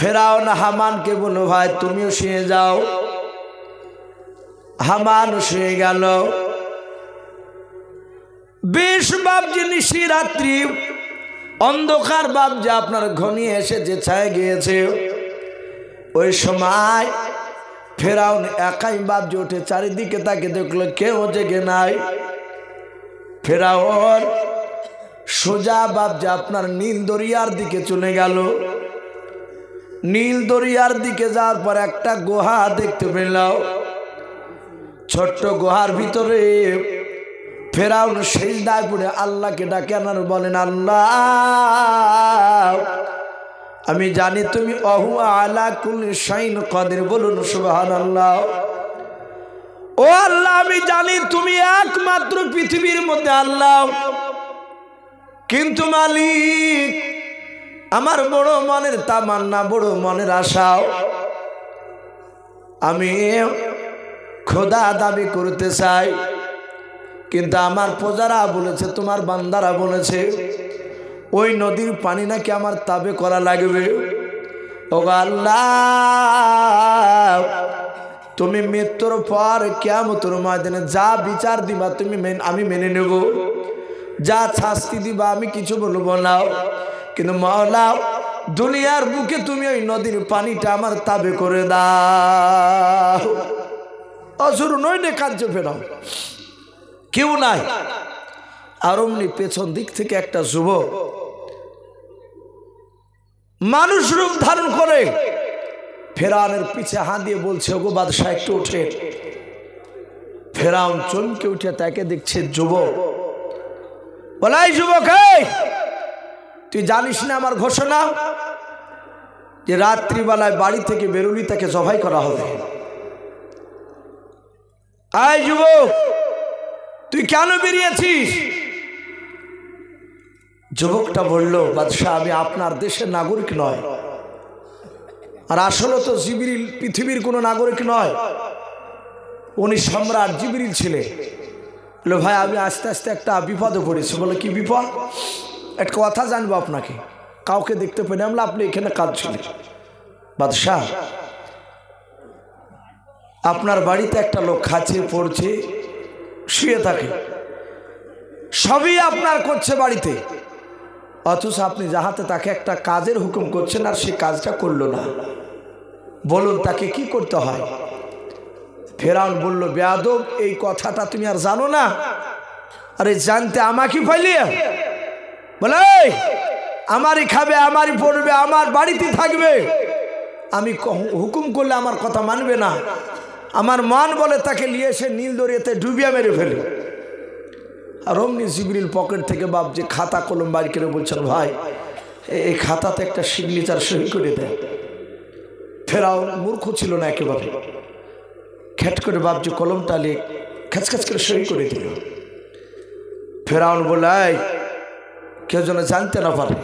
ফেরাউন হামানকে বলল, ভাই তুমিও শুয়ে যাও। হামান শুয়ে গেল। বেশ বাবজি নিশি রাত্রি অন্ধকার বাবজি আপনার ঘনিয়ে এসে যে ছায় গিয়েছে। ওই সময় ফেরাউন একাই বাবজি উঠে চারিদিকে তাকে দেখলো, কেউ জেগে নাই। ফেরাউন সোজা বাবজি আপনার নীল দরিয়ার দিকে চলে গেল। নীল দরিয়ার দিকে যাওয়ার পর একটা গুহা দেখতে পেল। ছোট্ট গুহার ভিতরে ফেরাউন সিজদায় পড়ে আল্লাহকে ডাকে আর বলেন, আল্লাহ আমি জানি তুমি অহু আলা কুল্লি শাইইন কাদির। বলুন সুবহানাল্লাহ। ও আল্লাহ আমি জানি তুমি একমাত্র পৃথিবীর মধ্যে আল্লাহ, কিন্তু মালিক আমার বড় মনের তামান্না, বড় মনের আশা, আমি খোদা দাবি করতে চাই, কিন্তু আমার প্রজারা বলেছে, তোমার বান্দারা বলেছে ওই নদীর পানি নাকি আমার তাবে করা লাগবে। ও আল্লাহ তুমি মৃত্যুর পর কিয়ামতের ময়দানে যা বিচার দিবা তুমি আমি মেনে নেব, যা শাস্তি দিবা আমি কিছু বলবো না, কিন্তু মাওলা দুনিয়ার বুকে তুমি ওই নদীর পানিটা আমার তাবে করে দাও। অসুর নইলে কার্য ফেরাও, কেউ নাই। আর অমনি পেছন দিক থেকে একটা যুবক মানুষ রূপ ধারণ করে ফেরাউনের পিছে হাত দিয়ে বলছে, ওগো বাদশাহ একটু ওঠে। ফেরাউন চমকে উঠে তাকে দেখছে যুবক। বলাই যুবক, তুই জানিস না আমার ঘোষণা যে রাত্রিবেলায় বাড়ি থেকে বেরুলি তাকে জবাই করা হবে। আয় যুবক তুই কেন বেরিয়েছিস? যুবকটা বলল, বাদশাহ আমি আপনার দেশের নাগরিক নয়, আর আসলে তো জিবরিল পৃথিবীর কোনো নাগরিক নয়, উনি সম্রাট জিবরিল ছিলেন। বলে ভাই আমি আস্তে আস্তে একটা বিপদে পড়েছি। বলে কি বিপদ? একটা কথা জানবো আপনাকে, কাউকে দেখতে পেলে আমরা আপনি এখানে কাজ ছিলেন। বাদশাহ আপনার বাড়িতে একটা লোক খাচ্ছে, পড়ছে, শুয়ে থাকে, সবই আপনার করছে বাড়িতে, অথচ আপনি যাহাতে তাকে একটা কাজের হুকুম করছেন আর সে কাজটা করলো না। বলুন তাকে কি করতে হয়? ফেরাউন বলল, বেয়াদব এই কথাটা তুমি আর জানো না? আরে জানতে আমাকে পাইলিয়ে? বলে আমারই খাবে, আমারই পড়বে, আমার বাড়িতে থাকবে, আমি হুকুম করলে আমার কথা মানবে না। আমার মান বলে তাকে নিয়ে এসে নীল দরিয়াতে ডুবিয়া মেরে ফেলে। আর অমনি জিবরিল পকেট থেকে বাপ যে খাতা কলম বাইর করে বলছেন, ভাই এই খাতাতে একটা সিগনেচার সই করে দেয়। ফেরাউন মূর্খ ছিল না একেবারে, খ্যাট করে বাপ যে কলমটা লিখ খ্যাচ খ্যাচ করে সই করে দিল। ফেরাউন বলে, কেউ যেন জানতে না পারে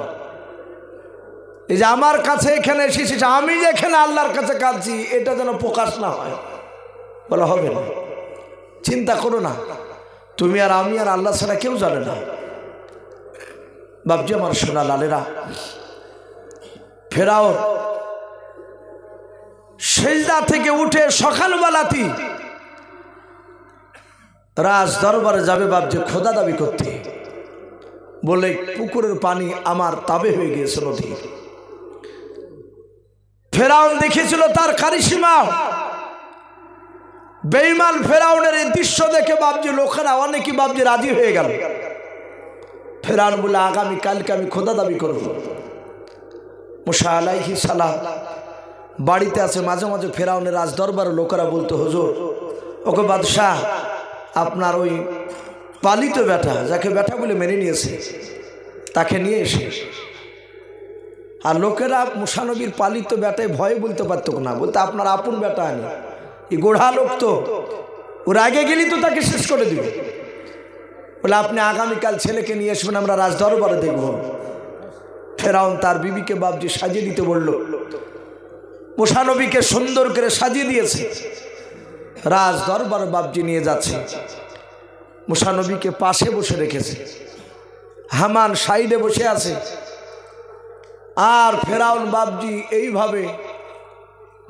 এই যে আমার কাছে এখানে এসেছিস, আমি যেখানে আল্লাহর কাছে কাঁদছি এটা যেন প্রকাশ না হয়। বলা হবে না, চিন্তা করো না, তুমি আর আমি আর আল্লাহ ছাড়া কেউ জানে না। বাপজি আমার সোনা লালেরা, ফেরাউন সেজদা থেকে উঠে সকালবেলাতে রাজ দরবারে যাবে বাপজি খোদা দাবি করতে। বলে পুকুরের পানি আমার তাবে হয়ে গিয়েছে নদী। ফেরাউন দেখেছিল তার কারিশমা। বেঈমান ফেরাউনের এই দৃশ্য দেখে বাপজি লোকেরা অনেকই বাপজি রাজি হয়ে গেল। ফেরাউন বলে, আগামী কালকে আমি খোদা দাবি করব। মুসা আলাইহিস সালাম বাড়িতে আছে। মাঝে মাঝে ফেরাউনের রাজ দরবারের লোকেরা বলতো, হুজুর ওকে বাদশাহ আপনার ওই পালিত বেটা, যাকে বেটা বলে মেনে নিয়েছে, তাকে নিয়ে এসে। আর লোকেরা মুসা নবীর পালিত বেটায় ভয়ে বলতে পারতো না, বলতে আপনার আপন বেটা আনি, এই গোড়া লোক তো, ওর আগে গেলি তো তাকে শেষ করে দিবে। বলে আপনি আগামীকাল ছেলেকে নিয়ে আসবেন, আমরা রাজ দরবারে দেখব। ফেরাউন তার বিবিকে বাপজি সাজিয়ে দিতে বলল। মুসা নবীকে সুন্দর করে সাজিয়ে দিয়েছে, রাজ দরবারে বাপজি নিয়ে যাচ্ছে। মুসা নবীকে পাশে বসে রেখেছে, হামান সাইডে বসে আছে। আর ফেরাউন বাপজি এইভাবে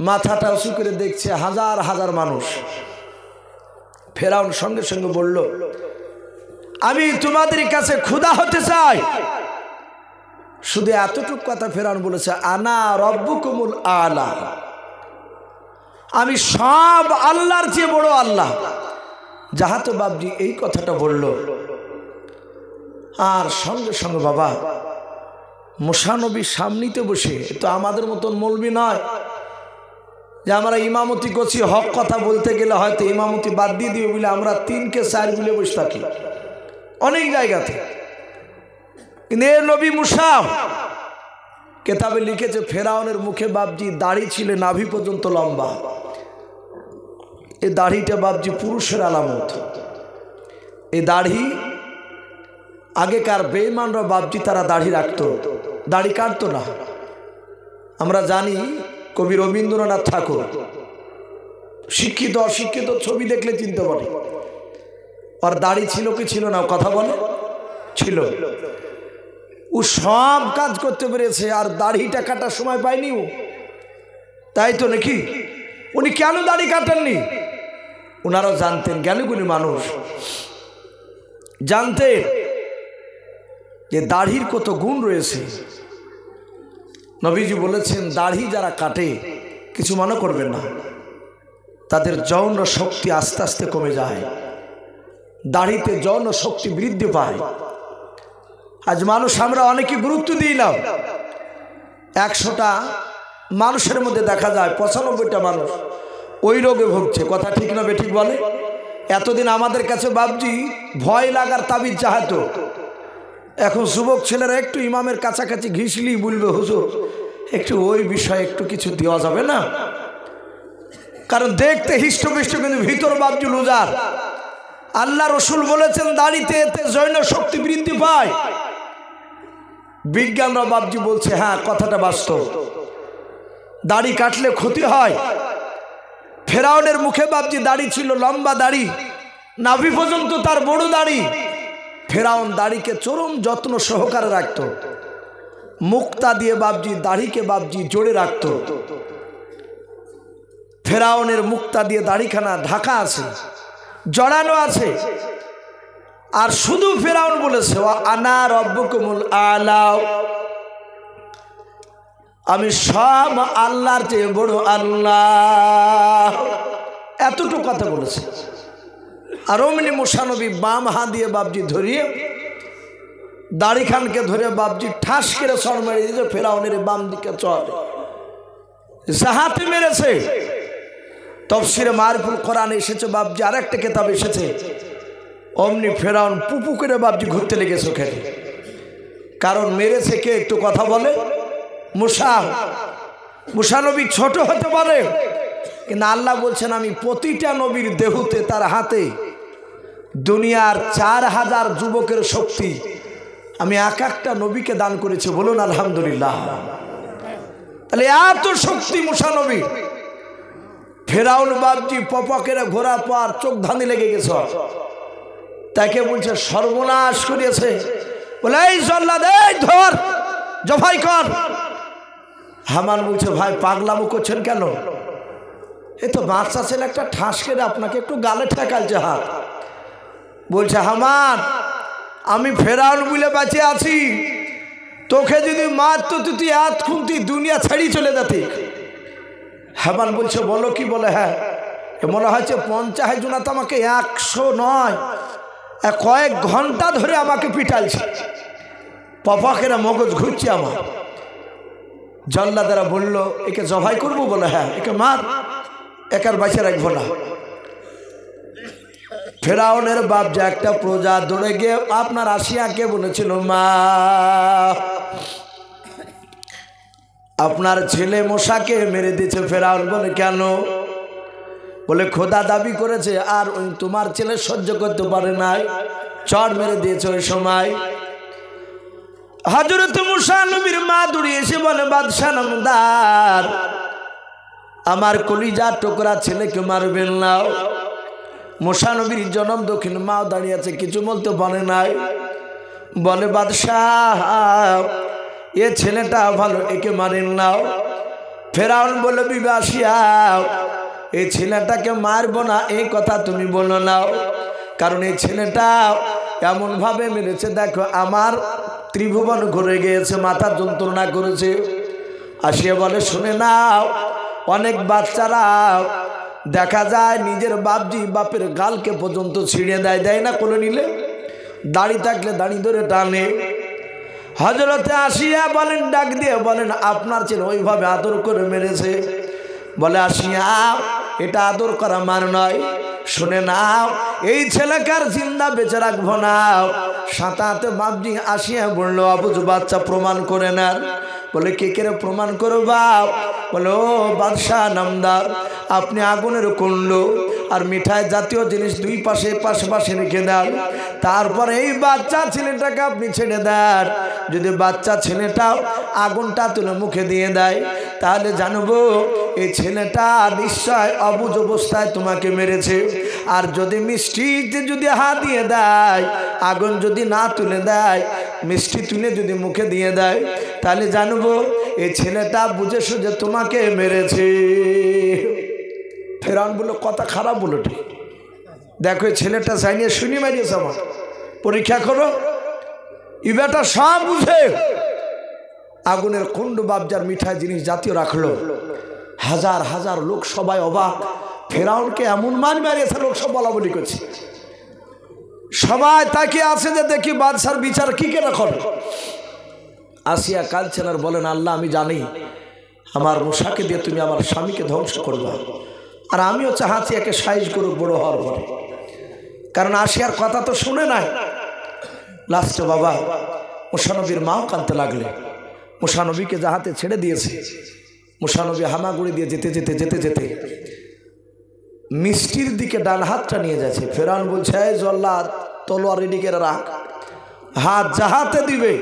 মাথাটা উঁচু করে দেখছে হাজার হাজার মানুষ। ফেরাউন সঙ্গে সঙ্গে বলল, আমি তোমাদের কাছে ক্ষুধা হতে চাই। শুধু এতটুকু কথা ফেরাউন বলেছে, আনা রব্বুকুমুল আলা, আমি সব আল্লাহর চেয়ে বড় আল্লাহ। যাহা তো বাপজি এই কথাটা বলল, আর সঙ্গে সঙ্গে বাবা মুসা নবীর সামনেতে বসে, তো আমাদের মতন মৌলবি নয় যে আমরা ইমামতি করছি, হক কথা বলতে গেলে হয়তো ইমামতি বাদ দিয়ে দিবে বলে আমরা 3কে 4 বলে বসে থাকি অনেক জায়গাতে। কিন্তু এ নবী মুসা কেতাবে লিখেছে ফেরাউনের মুখে বাপজি দাড়ি ছিল নাভি পর্যন্ত লম্বা। এই দাড়িটা বাপজি পুরুষের আলামত। এই দাড়ি আগেকার বেঈমানরা বাপজি তারা দাড়ি রাখতো, দাড়ি কাটতো না। আমরা জানি কবি রবীন্দ্রনাথ ঠাকুর, শিক্ষিত অশিক্ষিত ছবি দেখলে চিনতে পারে, আর দাড়ি ছিল কি ছিল না কথা বলে, ছিল। ও সব কাজ করতে পেরেছে আর দাড়িটা কাটার সময় পায়নি ও, তাই তো নাকি? উনি কেন দাড়ি কাটেননি? ওনারাও জানতেন, জ্ঞানীগুণী মানুষ জানতেন যে দাড়ির কত গুণ রয়েছে। নবীজি বলেছেন, দাড়ি যারা কাটে কিছু মনে করবেন না, তাদের যৌন শক্তি আস্তে আস্তে কমে যায়। দাড়িতে যৌন শক্তি বৃদ্ধি পায়। আজ মানুষ আমরা অনেকে গুরুত্ব দিই না। 100টা মানুষের মধ্যে দেখা যায় 95টা মানুষ ওই রোগে ভুগছে। কথা ঠিক না বেঠিক বলে? এতদিন আমাদের কাছে বাপজি ভয় লাগার তাবিজ চাহাতো। এখন যুবক ছেলেরা একটু ইমামের কাছাকাছি ঘিসলি বলবে, হুজুর একটু ওই বিষয়ে একটু কিছু দেওয়া যাবে না? কারণ দেখতে হিষ্টপিষ্ট কিন্তু ভিতর বাপজি লুজার। আল্লাহ রসুল বলেছেন দাড়িতে এতে যৌন শক্তি বৃদ্ধি পায়। বিজ্ঞানরা বাপজি বলছে হ্যাঁ কথাটা বাস্তব, দাড়ি কাটলে ক্ষতি হয়। ফেরাউনের মুখে বাপজি দাড়ি ছিল, লম্বা দাড়ি, নাভি পর্যন্ত তার বড় দাড়ি। ফেরাউন দাড়িকে চরম যত্ন সহকারে রাখত। মুক্তা দিয়ে বাপজি দাড়িকে বাপজি জোড়ে রাখত। ফেরাউনের মুক্তা দিয়ে দাড়িখানা ঢাকা আছে, জড়ানো আছে। আর শুধু ফেরাউন বলেছে, আনা রব্বুকুমুল আলা, আমি সব আল্লাহর চেয়ে বড় আল্লাহ। এতটুকু কথা বলেছে। আর অমনি মুসা নবী বাম হাত দিয়ে বাপজি ধরিয়ে দাড়ি খানকে ধরে বাপজি ঠাস করে চড় মেরে দিয়েছে ফেরাউনের বাম দিকে চড়ে, জাহাতে মেরেছে। তাফসীরে মারিফুল কোরআন এসেছে বাপজি, আর একটা কিতাব এসেছে, অমনি ফেরাউন পুপু করে বাপজি ঘুরতে লেগেছে ওখানে। কারণ মেরেছে কে একটু কথা বলে? মুসা। মুসা নবী ছোট হতে পারে, কিন্তু আল্লাহ বলছেন আমি প্রতিটা নবীর দেহতে তার হাতে দুনিয়ার 4000 যুবকের শক্তি আমি এক একটা নবীকে দান করেছি। বলুন আলহামদুলিল্লাহ। তাহলে এত শক্তি মুসা নবী। ফেরাউন বাপজি পপাকের ঘোরা পর চোখ ধানি লেগে গেছে, তাকে বলছে সর্বনাশ করিয়েছে। বলে এই জল্লাদ, এই ধর, জবাই কর। হামান বলছে ভাই পাগলামো করছেন কেন? এ তো বাচ্চা ছেলে, একটা ঠাস করে আপনাকে একটু গালে ঠেকালছে হাত। বলছে হামান, আমি ফেরাউন বলে বেঁচে আছি, তোকে যদি মারতো তুই হাত খুনতি, দুনিয়া ছাড়ি চলে যেতি। হামান বলছে বলো কি? বলে হ্যাঁ, মনে হচ্ছে 50 জনা তো আমাকে 100 নয়, কয়েক ঘন্টা ধরে আমাকে পিটালছে, পপাকেরা মগজ ঘুরছে আমার। জল্লাদেরা বলল একে জবাই করবো? বলে হ্যাঁ, একে মার, একার বাঁচিয়ে রাখবো না। ফেরাউনের বাপ যে একটা প্রজা দৌড়ে গিয়ে আপনার আসিয়াকে বলেছিল, মা আপনার ছেলে মশাকে মেরে দিয়েছে। ফেরাউন বলে কেন? বলে খোদা দাবি করেছে আর তোমার ছেলে সহ্য করতে পারে নাই, চড় মেরে দিয়েছে। ওই সময় হযরত মুসা নবীর মা দৌড়ে এসে বলে, বাদশাহ নামদার, আমার কলিজার টুকরা ছেলেকে মারবেন না। মুসা নবীর জনম দক্ষিণ মাও দাঁড়িয়ে আছে, কিছু বলতে পারে নাই। বলে বাদশাহ এ ছেলেটা ভালো, একে মারেন নাও। ফেরাউন বলল বিবি আসিয়া এই ছেলেটাকে মারবো না এই কথা তুমি বলো নাও, কারণ এই ছেলেটা এমনভাবে মেরেছে দেখো আমার ত্রিভুবন ঘুরে গিয়েছে, মাথা যন্ত্রণা করেছে। আসিয়া বলে শুনে নাও, অনেক বাচ্চারা দেখা যায় নিজের বাপজি বাপের গালকে পর্যন্ত ছিঁড়ে দেয়, দেয় না কোলে নিলে, দাড়ি থাকলে দাড়ি ধরে টানে। হজরতে আসিয়া বলেন ডাক দিয়ে বলেন আপনার ছেলে ওইভাবে আদর করে মেরেছে। বলে আসিয়া এটা আদর করা মান নয়, শুনে নাও এই ছেলেকার জিন্দা বেঁচে রাখবো না। সাঁতাতে বাপজি আসিয়া বললো আবুজ বাচ্চা প্রমাণ করে নেন। বলে কে কে প্রমাণ করো বাপ? বলে ও বাদশাহ নামদার, আপনি আগুনের কুণ্ড আর মিঠাই জাতীয় জিনিস দুই পাশে পাশে রেখে দেন, তারপরে এই বাচ্চা ছেলেটাকে আপনি ছেড়ে দেন। যদি বাচ্চা ছেলেটাও আগুনটা তুলে মুখে দিয়ে দেয় তাহলে জানবো এই ছেলেটা নিশ্চয় অবুঝ অবস্থায় তোমাকে মেরেছে। আর যদি মিষ্টিতে যদি হাত দিয়ে দেয়, আগুন যদি না তুলে দেয়, মিষ্টি তুলে যদি মুখে দিয়ে দেয়, তাহলে জানবো এই ছেলেটা বুঝে সুঝে তোমাকে মেরেছে। ফেরাউন বললো কথা খারাপ বলো, ঠিক দেখো এই ছেলেটা চাইনিয়ে শুনি মারিয়েছে, আমার পরীক্ষা করো। ই বেটা সব বুঝে আগুনের কুণ্ড বাবজার মিঠাই জিনিস জাতীয় রাখলো। হাজার হাজার লোক সবাই অবাক, ফেরাউনকে এমন মান মারিয়েছে, লোক সব বলা বলি করছে। সবাই তাকে আছে যে দেখি বাদশার বিচার কি করে করে। আসিয়া কাঁদছেন আর বলেন আল্লাহ আমি জানি আমার মুসাকে দিয়ে তুমি আমার স্বামীকে ধ্বংস করবা, আর আমিও চাহাচ্ছি একে সাইজ করুক বড় হওয়ার পরে, কারণ আসিয়ার কথা তো শুনে নাই। লাস্টে বাবা মুসানবীর মাও কাঁদতে লাগলে, মুসানবীকে যাহাতে ছেড়ে দিয়েছে। মুসানবী হামাগুড়ি দিয়ে যেতে যেতে যেতে যেতে মিষ্টির দিকে ডান হাতটা নিয়ে যাচ্ছে। ফেরাউন বলছে এই জল্লাদ তলোয়ার এদিকে রাখ, হাত যাহাতে দিবে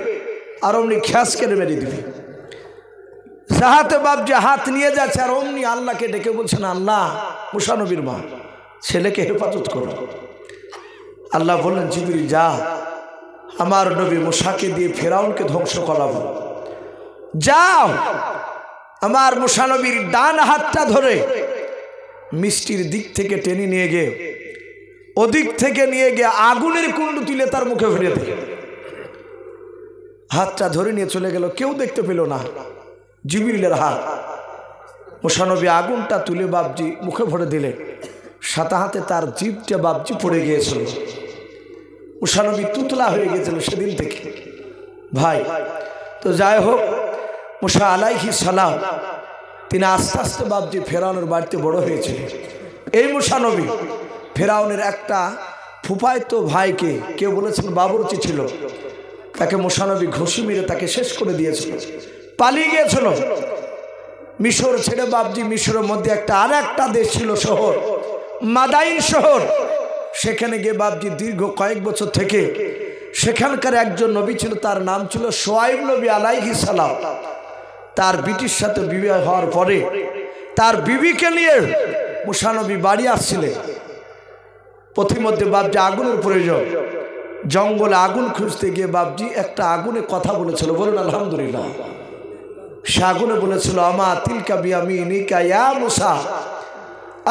আর অমনি খ্যাস কেটে মেরে দিবে। যাহাতে বাপজি হাত নিয়ে যাচ্ছে আর অমনি আল্লাহকে ডেকে বলছেন আল্লাহ মুসানবীর মা ছেলেকে হেফাজত করো। আল্লাহ বললেন জিবরিল যা, আমার নবী মুসাকে দিয়ে ফেরাউনকে ধ্বংস করাবো। যাও আমার মুসানবীর ডান হাতটা ধরে মিষ্টির দিক থেকে টেনে নিয়ে গিয়ে ওদিক থেকে নিয়ে গিয়ে আগুনের কুণ্ড তুলে তার মুখে ফেলে দেয়। হাতটা ধরে নিয়ে চলে গেল, কেউ দেখতে পেল না, জিবরিলের হাত। মুসানবী আগুনটা তুলে বাপজি মুখে ভরে দিলে, সাথে হাতে তার জিভটা বাপজি পড়ে গিয়েছিল। মুসানবী তুতলা হয়ে গিয়েছিল সেদিন থেকে। ভাই তো যাই হোক, মুসা আলাইহিস সালাম তিনি আস্তে আস্তে বাপজি ফেরাউনের বাড়িতে বড় হয়েছিল। এই মুসানবী ফেরাউনের একটা ফুফায়তো ভাইকে কেউ বলেছেন বাবুর্চি ছিল, তাকে মুসানবী ঘুষি মেরে তাকে শেষ করে দিয়েছিল, পালিয়ে গিয়েছিল মিশর ছেড়ে। বাপজি মিশরের মধ্যে একটা আর একটা দেশ ছিল শহর, মাদাইন শহর। সেখানে গিয়ে বাপজি দীর্ঘ কয়েক বছর থেকে সেখানকার একজন নবী ছিল, তার নাম ছিল সোয়াইব নবী আলাইহিস সালাম। তার বিটির সাথে বিবাহ হওয়ার পরে তার বিবিকে নিয়ে মুসানবী বাড়ি আসছিলেন। পথিমধ্যে বাপজি আগুনের প্রয়োজন, জঙ্গলে আগুন খুঁজতে গিয়ে বাপজি একটা আগুনে কথা বলেছিল, বলুন আলহামদুলিল্লাহ। সে আগুনে বলেছিল আমা তিলকা বিয়ামিনিকা ইয়া মুসা,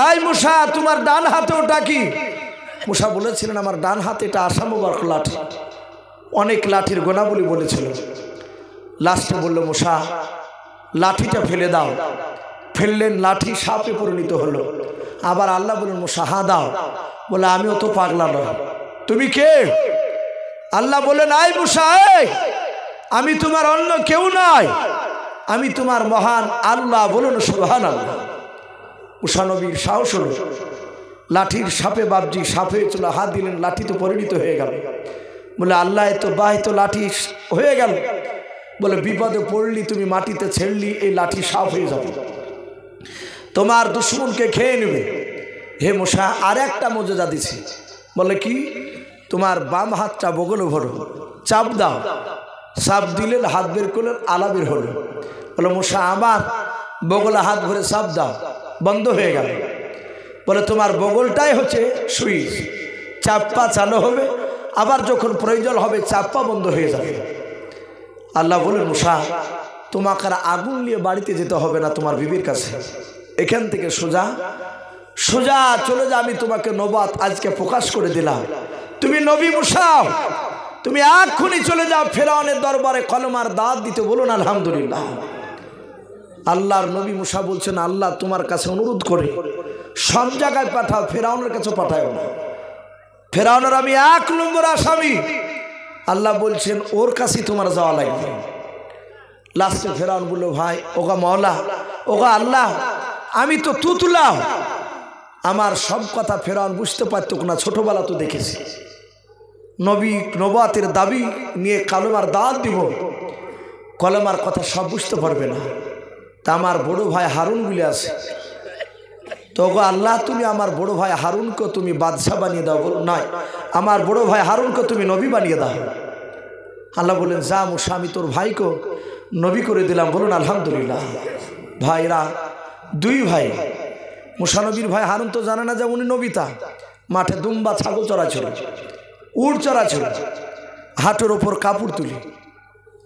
আই মুসা তোমার ডান হাতে ওটা কি? মুসা বলেছিলেন আমার ডান হাতে এটা আসামবাক লাঠি, অনেক লাঠির গোনাবলি বলেছিল। লাস্টে বলল মুসা লাঠিটা ফেলে দাও। ফেললেন, লাঠি সাপে পরিণত হলো। আবার আল্লাহ বললেন মুসা হা দাও। বলে আমিও তো পাগলা নয়, তুমি কে? আল্লাহ বললেন আই মুসা আমি তোমার অন্য কেউ নয়, আমি তোমার মহান আল্লাহ। বলুন সুবহানাল্লাহ। মুসা নবীর সাহস হলো, লাঠির সাপে বাপজি সাপে চলে হাত দিলেন, লাঠি তো পরিণত হয়ে গেল। বলে আল্লাহ তো বাহ তো লাঠি হয়ে গেল। বলে বিপদে পড়লি তুমি মাটিতে ছেড়লি, এই লাঠি সাপ হয়ে যাবে, তোমার দুশ্মনকে খেয়ে নেবে। হে মুসা আর একটা মর্যাদা দিছি। বলে কি? তোমার বাম হাতটা বগলে ভরো, চাপ দাও। চাপ দিলেন, হাত বের করলেন, আলা বের হলো। বলে মুসা আমার বগলে হাত ভরে চাপ দাও, বন্ধ হয়ে গেল। বলে তোমার বগলটাই হচ্ছে সুইচ, চাপ্পা চালু হবে, আবার যখন প্রয়োজন হবে চাপ্পা বন্ধ হয়ে যাবে। আল্লাহ বলেন, মুসা তোমাকে আর আগুন নিয়ে বাড়িতে যেতে হবে না তোমার বিবির কাছে, এখান থেকে সোজা সোজা চলে যা, আমি তোমাকে নবুয়ত আজকে প্রকাশ করে দিলাম, তুমি নবী মুসা, তুমি এক্ষুনি চলে যাও ফেরাউনের দরবারে কলমার দাওয়াত দিতে, বলুন আলহামদুলিল্লাহ। আল্লাহর নবী মুসা বলছেন, আল্লাহ তোমার কাছে অনুরোধ করে সব জায়গায় পাঠাও, ফেরাউনের কাছে পাঠাও না, ফেরাউনের আমি 1 নম্বর আসামি। আল্লাহ বলছেন ওর কাছেই তোমার যাওয়া লাগবে। লাস্টে ফেরাউন বলল, ভাই ওগা মাওলা, ওগা আল্লাহ, আমি তো তুতলা, আমার সব কথা ফেরাউন বুঝতে পারত না, ছোটবেলা তো দেখেছি, নবুয়তের দাবি নিয়ে কলমার দাওয়াত দিব, কলমার কথা সব বুঝতে পারবে না, তা আমার বড় ভাই হারুন বলে আছে, তো গো আল্লাহ তুমি আমার বড় ভাই হারুনকে তুমি বাদশাহ বানিয়ে দাও। বল নয়, আমার বড় ভাই হারুনকে তুমি নবী বানিয়ে দাও। আল্লাহ বলেন, যা মুসা আমি তোর ভাইকে নবী করে দিলাম, বলুন আলহামদুলিল্লাহ। ভাইরা 2 ভাই, মুসা নবীর ভাই হারুন তো জানে না যে উনি নবীতা, মাঠে দুম্বা ছাগল চড়া ছিল, উট চড়া ছিল, হাঁটুর ওপর কাপড় তুলি,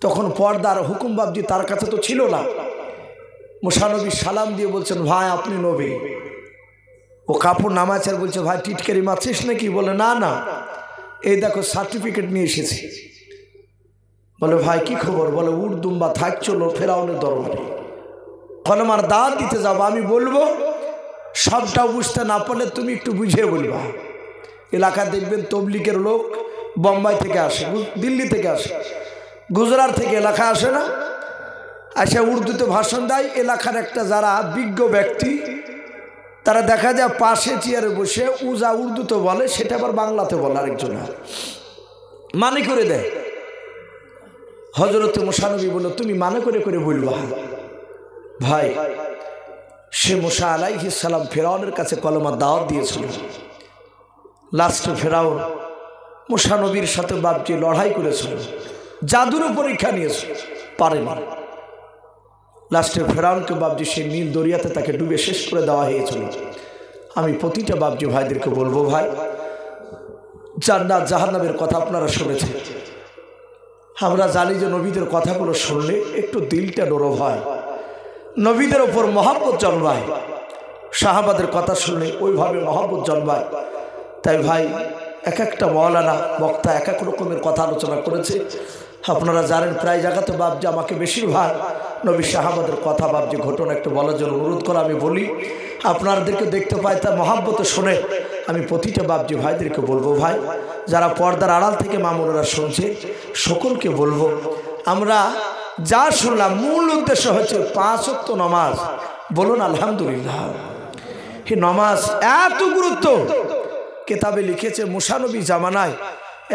তখন পর্দার হুকুম বাবজি তার কাছে তো ছিল না। মুসা নবী সালাম দিয়ে বলছেন, ভাই আপনি নবী। ও কাপড় নামাচ্ছে আর বলছে, ভাই টিটকারি মারছিস নাকি? বলে না না, এই দেখো সার্টিফিকেট নিয়ে এসেছি। বলে ভাই কি খবর? বলে উট দুম্বা থাকছিল ফেরাউনের দরবারে, কলমার দাওয়াত দিতে যাবো, আমি বলবো সবটা বুঝতে না পারলে তুমি একটু বুঝিয়ে বলবা। এলাকা দেখবেন তবলিগের লোক বোম্বাই থেকে আসে, দিল্লি থেকে আসে, গুজরাট থেকে এলাকা আসে না, আসে উর্দুতে ভাষণ দেয়। এলাকার একটা যারা বিজ্ঞ ব্যক্তি তারা দেখা যায় পাশে চেয়ারে বসে যা উর্দুতে বলে সেটা আবার বাংলাতে বলে, আরেকজন মানে করে দেয়। হযরত মুসা নবী বলল, তুমি মানে করে করে বলবা। ভাই সে মুসা আলাইহিস সালাম ফেরাউনের কাছে কলমার দাওয়াত দিয়েছিল। লাস্টে ফেরাউন মুসা নবীর সাথে বাপজি লড়াই করেছিল, জাদুরও পরীক্ষা নিয়েছিল, পারেনি। লাস্টে ফেরাউনকে বাপজি সে নীল দরিয়াতে তাকে ডুবে শেষ করে দেওয়া হয়েছিল। আমি প্রতিটা বাপজি ভাইদেরকে বলবো, ভাই জান্নাত জাহান্নামের কথা আপনারা শুনেছেন, আমরা জানি যে নবীদের কথাগুলো শুনলে একটু দিলটা নরম হয়, নবীদের ওপর মহব্বত জন্মায়, সাহাবাদের কথা শুনলে ওইভাবে মহব্বত জন্মায়। তাই ভাই এক একটা মাওলানা বক্তা এক এক রকমের কথা আলোচনা করেছে। আপনারা জানেন প্রায় জায়গাতে বাপজি আমাকে বেশিরভাগ নবী সাহাবাদের কথা বাপজি ঘটনা একটু বলার জন্য অনুরোধ করা, আমি বলি আপনাদেরকে দেখতে পাই, তা মহব্বতে শুনে আমি প্রতিটা বাপজি ভাইদেরকে বলবো, ভাই যারা পর্দার আড়াল থেকে মামুনেরা শুনছে সকলকে বলবো, আমরা যা শুনলাম মূল উদ্দেশ্য হচ্ছে 5 ওয়াক্ত নামাজ, বলুন আলহামদুলিল্লাহ। এই নামাজ এত গুরুত্ব, কিতাবে লিখেছে মুসা নবী জামানায়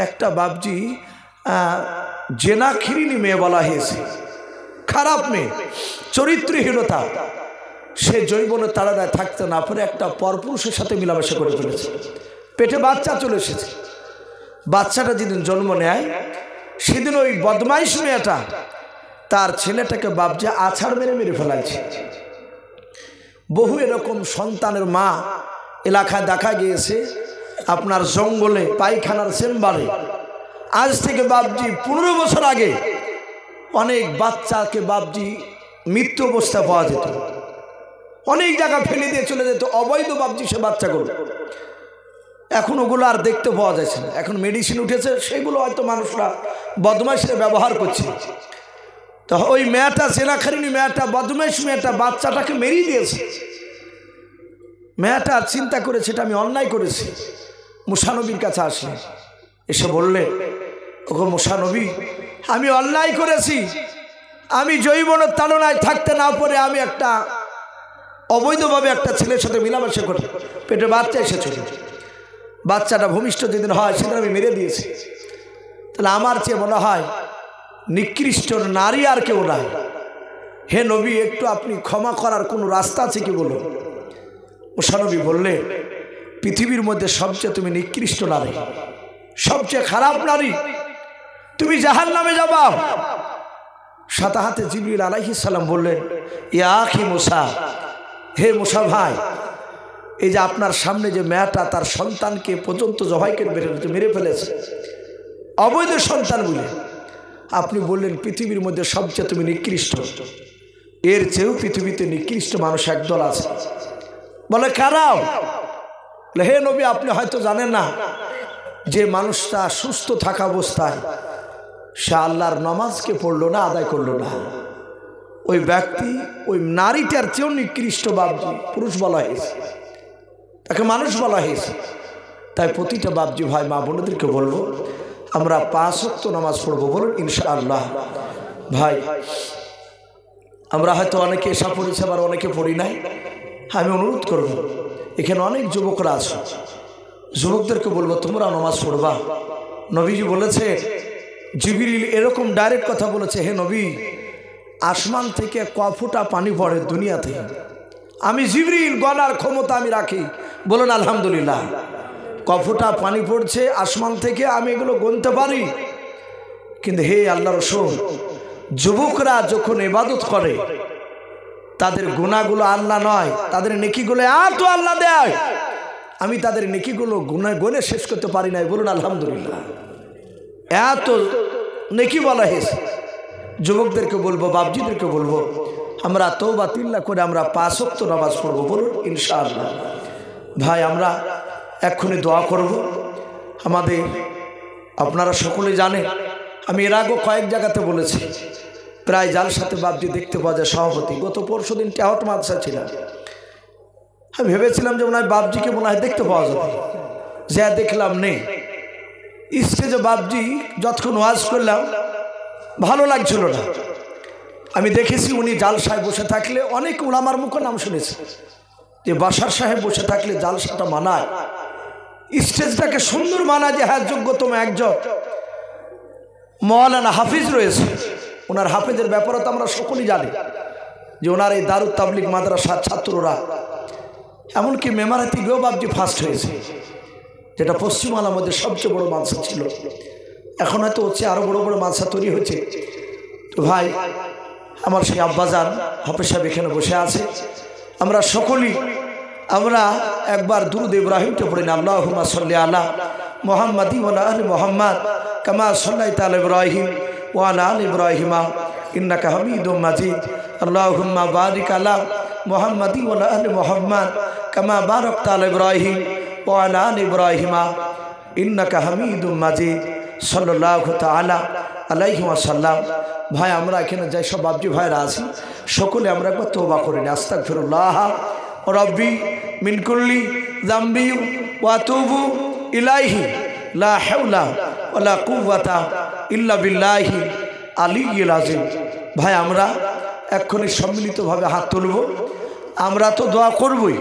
একটা বাপজি জেনাখিরিনী মেয়ে বলা হয়েছে, খারাপ মেয়ে, চরিত্রহীনতা, সে যৌবনের তাড়ায় থাকতে না পারে একটা পরপুরুষের সাথে মিলামেশা করে ফেলেছে, পেটে বাচ্চা চলে এসেছে। বাচ্চাটা যেদিন জন্ম নেয় সেদিন ওই বদমাইশ মেয়েটা তার ছেলেটাকে বাপজি আছাড় মেরে মেরে ফেলাইছে। বহু এরকম সন্তানের মা এলাকায় দেখা গিয়েছে, আপনার জঙ্গলে পায়খানার চেম্বারে। আজ থেকে বাপজি 15 বছর আগে অনেক বাচ্চাকে বাপজি মৃত্যু অবস্থা পাওয়া যেত, অনেক জায়গা ফেলে দিয়ে চলে যেত অবৈধ বাপজি সে বাচ্চাগুলো। এখন ওগুলো আর দেখতে পাওয়া যাচ্ছে না, এখন মেডিসিন উঠেছে, সেগুলো হয়তো মানুষরা বদমাইশে ব্যবহার করছে। তো ওই মেয়েটা জেনাখারিনী মেয়েটা, বদমাইশ মেয়েটা বাচ্চাটাকে মেরিয়ে দিয়েছে। মেয়েটা চিন্তা করেছে এটা আমি অন্যায় করেছি, মুসা নবীর কাছে আসলে এসে বললে, ওগো মুসা নবী আমি অন্যায় করেছি, আমি যৌবনের তাড়নায় থাকতে না পারে আমি একটা অবৈধভাবে একটা ছেলের সাথে মিলামেশা করি, পেটে বাচ্চা এসেছিল, বাচ্চাটা ভূমিষ্ঠ যেদিন হয় সেদিন আমি মেরে দিয়েছি। তাহলে আমার চেয়ে মনে হয় নিকৃষ্ট নারী আর কেউ নাই। হে নবী একটু আপনি ক্ষমা করার কোনো রাস্তা আছে কি বলুন? মুসা নবী বললে, পৃথিবীর মধ্যে সবচেয়ে তুমি নিকৃষ্ট নারী, সবচেয়ে খারাপ নারী, তুমি জাহান্নামে যাবা। সাথে হাতে জিবরিল আলাইহিস সালাম বললেন, ইয়া আখি মুসা, হে মুসা ভাই, এই যে আপনার সামনে যে মেয়েটা তার সন্তানকে পর্যন্ত জবাই করে মেরে ফেলেছে, অবৈধ সন্তান বলে, আপনি বললেন পৃথিবীর মধ্যে সবচেয়ে তুমি নিকৃষ্ট, এর চেয়েও পৃথিবীতে নিকৃষ্ট মানুষ একদল আছে। বলে কারাও? হে নবী, আপনি হয়তো জানেন না যে মানুষটা সুস্থ থাকা অবস্থায় সে আল্লাহর নামাজকে পড়লো না, আদায় করলো না, ওই ব্যক্তি ওই নারীটার চেয়েও নিকৃষ্ট বাবজি পুরুষ বলা হয়েছে, তাকে মানুষ বলা হয়েছে। তাই প্রতিটা বাবজি ভাই মা বোনদেরকে বলবো আমরা 5 ওয়াক্ত নামাজ পড়বো, বলুন ইনশাআল্লাহ। ভাই আমরা হয়তো অনেকে এসা পড়েছি, আবার অনেকে পড়ি নাই। আমি অনুরোধ করব, এখানে অনেক যুবকরা আছে, যুবকদেরকে বলবো তোমরা নামাজ পড়বা। নবীজি বলেছে, জিবরিল এরকম ডাইরেক্ট কথা বলেছে, হে নবী, আসমান থেকে ক ফোঁটা পানি পড়ে দুনিয়াতে, আমি জিবরিল গণার ক্ষমতা আমি রাখি, বলুন আলহামদুলিল্লাহ। ক ফোঁটা পানি পড়ছে আসমান থেকে, আমি এগুলো গুনতে পারি। কিন্তু হে আল্লাহ রসূল, যুবকরা যখন ইবাদত করে তাদের গুনাহগুলো আল্লাহ নয়, তাদের নেকিগুলো এত আল্লাহ দেয়, আমি তাদের নেকিগুলো গুনে শেষ করতে পারি নাই, বলুন আলহামদুলিল্লাহ। এত নেকি বলা হয়েছে। যুবকদেরকে বলবো, বাবজিদেরকে বলবো আমরা তওবা তিল্লা করে আমরা 5 ওয়াক্ত নামাজ পড়বো, বলুন ইনশাআল্লাহ। ভাই আমরা এক্ষুনি দোয়া করব। আমাদের আপনারা সকলে জানেন, আমি এর আগেও কয়েক জায়গাতে বলেছি, প্রায় জালসাতে বাবজি দেখতে পাওয়া যায় সভাপতি। গত পরশুদিন টেহট মাদ্রাসা ছিলাম, আমি ভেবেছিলাম যে মনে হয় বাবজিকে মনে হয় দেখতে পাওয়া যাবে, যা দেখলাম নেই। স্টেজে বাবজি যতক্ষণ ওয়াজ করলাম ভালো লাগছিল না। আমি দেখেছি উনি জালসায় বসে থাকলে, অনেক উলামার মুখে নাম শুনেছি যে বাশার সাহেব বসে থাকলে জালসাটা মানায়, স্টেজটাকে সুন্দর মানায়, যে হ্যাঁ যোগ্যতম একজন মাওলানা হাফিজ রয়েছে। ওনার হাফিজের ব্যাপারে তো আমরা সকলেই জানি যে ওনার এই দারুত তাবলিগ মাদ্রাসার ছাত্ররা, এমনকি মেমারাতি গিয়েও বাবজি ফার্স্ট হয়েছে, যেটা পশ্চিমবাংলার মধ্যে সবচেয়ে বড় মাদ্রাসা ছিল। এখন হয়তো হচ্ছে আরও বড় বড় মাদ্রাসা তৈরি হয়েছে। তো ভাই আমার সেই আব্বাজান হাফেজ সাহেব এখানে বসে আছে, আমরা সকলেই আমরা একবার দুরূদ ইব্রাহিমকে পড়ি না, আল্লাহুম্মা সাল্লি আলা মুহাম্মাদি ওয়া আলা আলি মুহাম্মাদ কামা সাল্লাইতা আলা ইব্রাহিম ওয়া আলা আলি ইব্রাহিমা ইন্নাকা হামিদুম মাজিদ। আল্লাহুম্মা বারিক আলা মুহাম্মাদি ওয়া আলা আলি মুহাম্মাদ কামা বারাকতা আলা ইব্রাহিম ওয়া আলা আলি ইব্রাহিমা ইন্নাকা হামিদুম মাজিদ সাল্লাল্লাহু তাআলা আলাইহি ওয়াসাল্লাম। ভাই আমরা এখানে যাই সব বাবজি ভাইরা আছি, সকলে আমরা একবার তওবা করে নিই, আস্তাগফিরুল্লাহ রব্বি মিন কুল্লি যামবি ওয়া আতুবু ইলাইহি লা হাওলা ওয়ালা কুওয়াতা ইল্লা বিল্লাহি আলিয়্যিল আযীম। ভাই আমরা এক্ষুনি সম্মিলিতভাবে হাত তুলব, আমরা তো দোয়া করবই,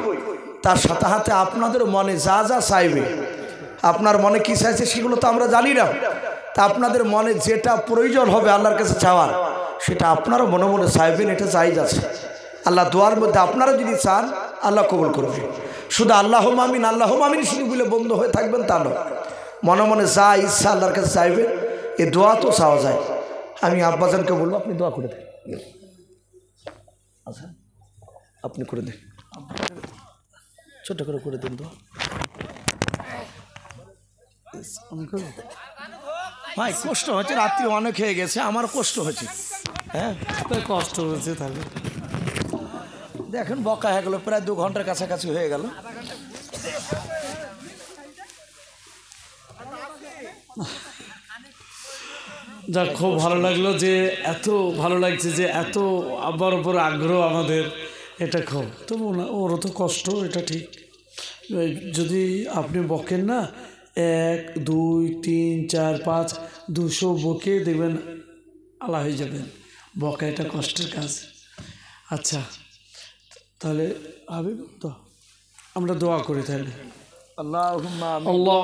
তার সাথে সাথে আপনাদের মনে যা যা চাইবে, আপনার মনে কী চাইছে সেগুলো তো আমরা জানি না, তা আপনাদের মনে যেটা প্রয়োজন হবে আল্লাহর কাছে চাওয়ার, সেটা আপনারা মনে মনে চাইবেন, এটা জায়েজ আছে। আল্লাহ দোয়ার মধ্যে আপনারা যদি চান আল্লাহ কবুল করবে। শুধু আল্লাহুম্মা আমিন আল্লাহুম্মা আমিন শুধু বলে বন্ধ হয়ে থাকবেন তা নয়, মনে মনে যা ইচ্ছা আল্লাহর কাছে চাইবেন, এ দোয়া তো চাওয়া যায়। আমি আব্বাজানকে বলবো আপনি দোয়া করে দেন। আচ্ছা আপনি করে দেন, ছোট করে দেন দোয়া। ভাই কষ্ট হচ্ছে, রাত্রি অনেক হয়ে গেছে, আমার কষ্ট হচ্ছে। হ্যাঁ কষ্ট হয়েছে, তাহলে দেখেন বকা হয়ে গেল, প্রায় 2 ঘন্টার কাছাকাছি হয়ে গেল। যাক খুব ভালো লাগলো, যে এত ভালো লাগছে যে এত আব্বার উপর আগ্রহ আমাদের, এটা খুব। তবু না ওরও তো কষ্ট, এটা ঠিক। যদি আপনি বকেন না 1 2 3 4 5 200 বকে দেখবেন আলা হয়ে যাবেন। বকা এটা কষ্টের কাজ। আচ্ছা তাহলে হাবিব তো আমরা দোয়া করি তাহলে। আল্লাহুম্মা আল্লাহ